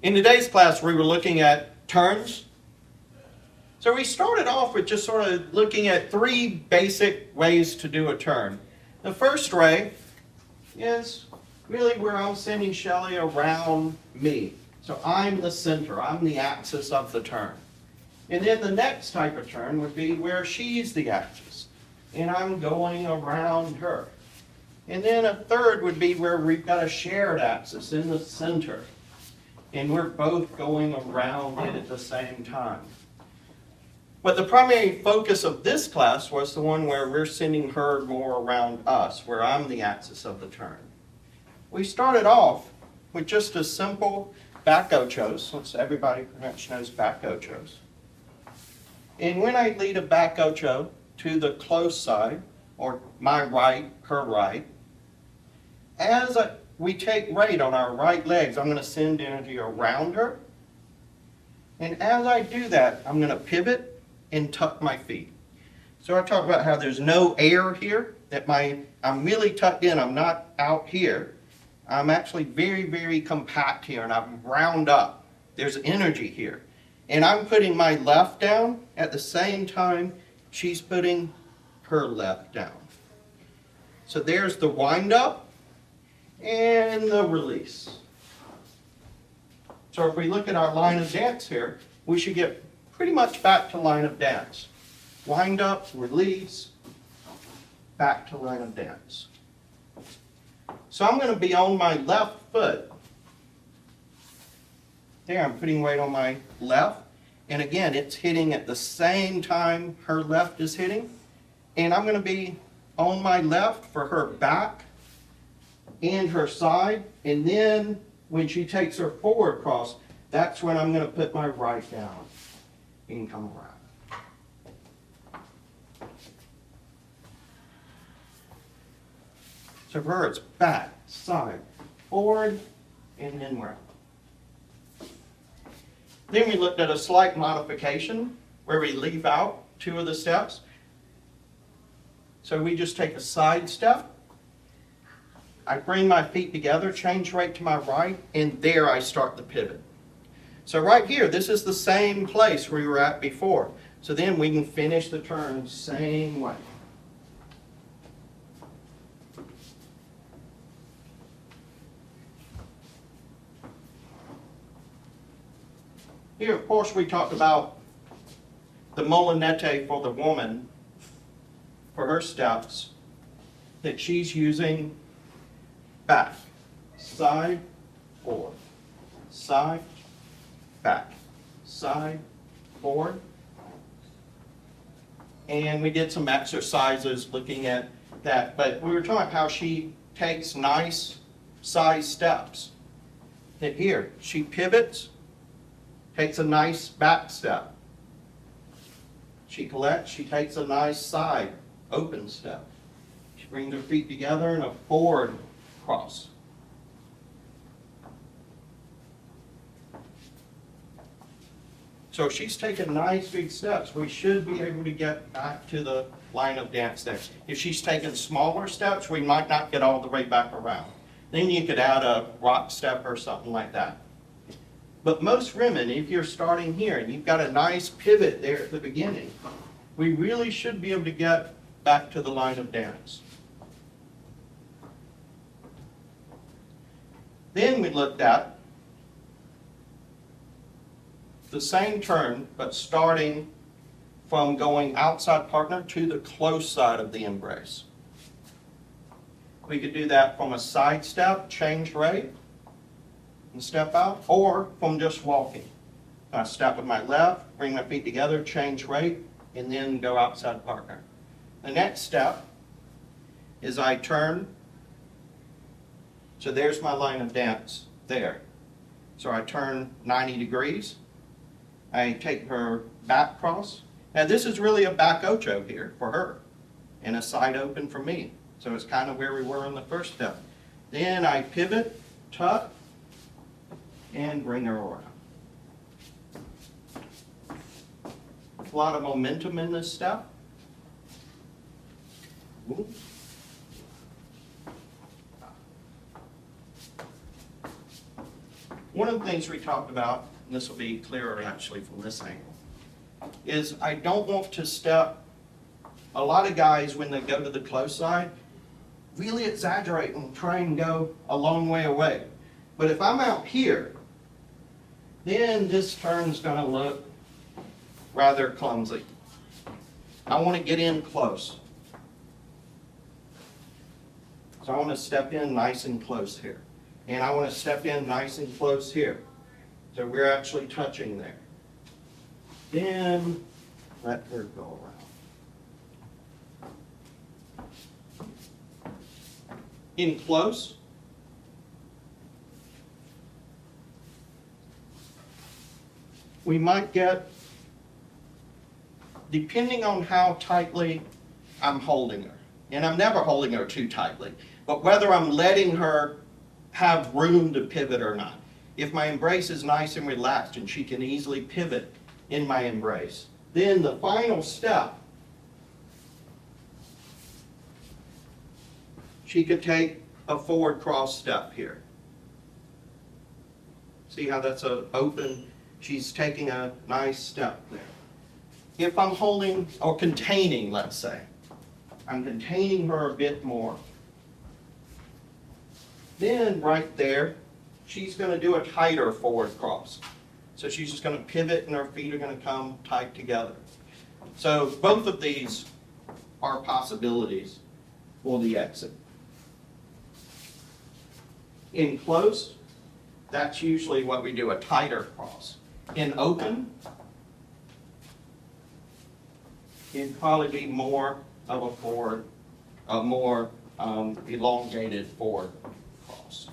In today's class, we were looking at turns. So we started off with just sort of looking at three basic ways to do a turn. The first way is really where I'm sending Shelley around me. So I'm the center, I'm the axis of the turn. And then the next type of turn would be where she's the axis, and I'm going around her. And then a third would be where we've got a shared axis in the center, and we're both going around it at the same time. But the primary focus of this class was the one where we're sending her more around us, where I'm the axis of the turn. We started off with just a simple back ochos, since everybody pretty much knows back ochos. And when I lead a back ocho to the close side, or my right, her right, as we take right on our right legs, I'm going to send energy around her. And as I do that, I'm going to pivot and tuck my feet. So I talked about how there's no air here, that I'm really tucked in, I'm not out here. I'm actually very, very compact here, and I'm round up. There's energy here. And I'm putting my left down at the same time she's putting her left down. So there's the wind up and the release. So if we look at our line of dance here, we should get pretty much back to line of dance. Wind up, release, back to line of dance. So I'm going to be on my left foot. There, I'm putting weight on my left. And again, it's hitting at the same time her left is hitting. And I'm going to be on my left for her back and her side. And then when she takes her forward cross, that's when I'm going to put my right down and come around. So for her, it's back, side, forward, and then round. Then we looked at a slight modification where we leave out two of the steps. So we just take a side step. I bring my feet together, change right to my right, and there I start the pivot. So right here, this is the same place we were at before. So then we can finish the turn same way. Here, of course, we talked about the molinete for the woman, for her steps, that she's using back, side, forward, side, back, side, forward. And we did some exercises looking at that, but we were talking about how she takes nice size steps. That here, she pivots, takes a nice back step. She collects, she takes a nice side, open step. She brings her feet together in a forward cross. So she's taking nice big steps. We should be able to get back to the line of dance there. If she's taking smaller steps, we might not get all the way back around. Then you could add a rock step or something like that. But most women, if you're starting here and you've got a nice pivot there at the beginning, we really should be able to get back to the line of dance. Then we looked at the same turn, but starting from going outside partner to the close side of the embrace. We could do that from a side step, change right, and step out, or from just walking. I step with my left, bring my feet together, change right, and then go outside partner. The next step is I turn. So there's my line of dance there. So I turn 90 degrees. I take her back cross. Now this is really a back ocho here for her, and a side open for me. So it's kind of where we were in the first step. Then I pivot, tuck, and bring her around. A lot of momentum in this step. Ooh. One of the things we talked about, and this will be clearer actually from this angle, is I don't want to step. A lot of guys, when they go to the close side, really exaggerate and try and go a long way away. But if I'm out here, then this turn's going to look rather clumsy. I want to get in close. So I want to step in nice and close here. And I want to step in nice and close here. So we're actually touching there. Then let her go around. In close. We might get, depending on how tightly I'm holding her, and I'm never holding her too tightly, but whether I'm letting her have room to pivot or not. If my embrace is nice and relaxed and she can easily pivot in my embrace, then the final step, she could take a forward cross step here. See how that's an open, she's taking a nice step there. If I'm holding or containing, let's say, I'm containing her a bit more. Then right there, she's going to do a tighter forward cross. So she's just going to pivot and her feet are going to come tight together. So both of these are possibilities for the exit. In close, that's usually what we do, a tighter cross. In open, it'd probably be more of a forward, a more elongated forward cross.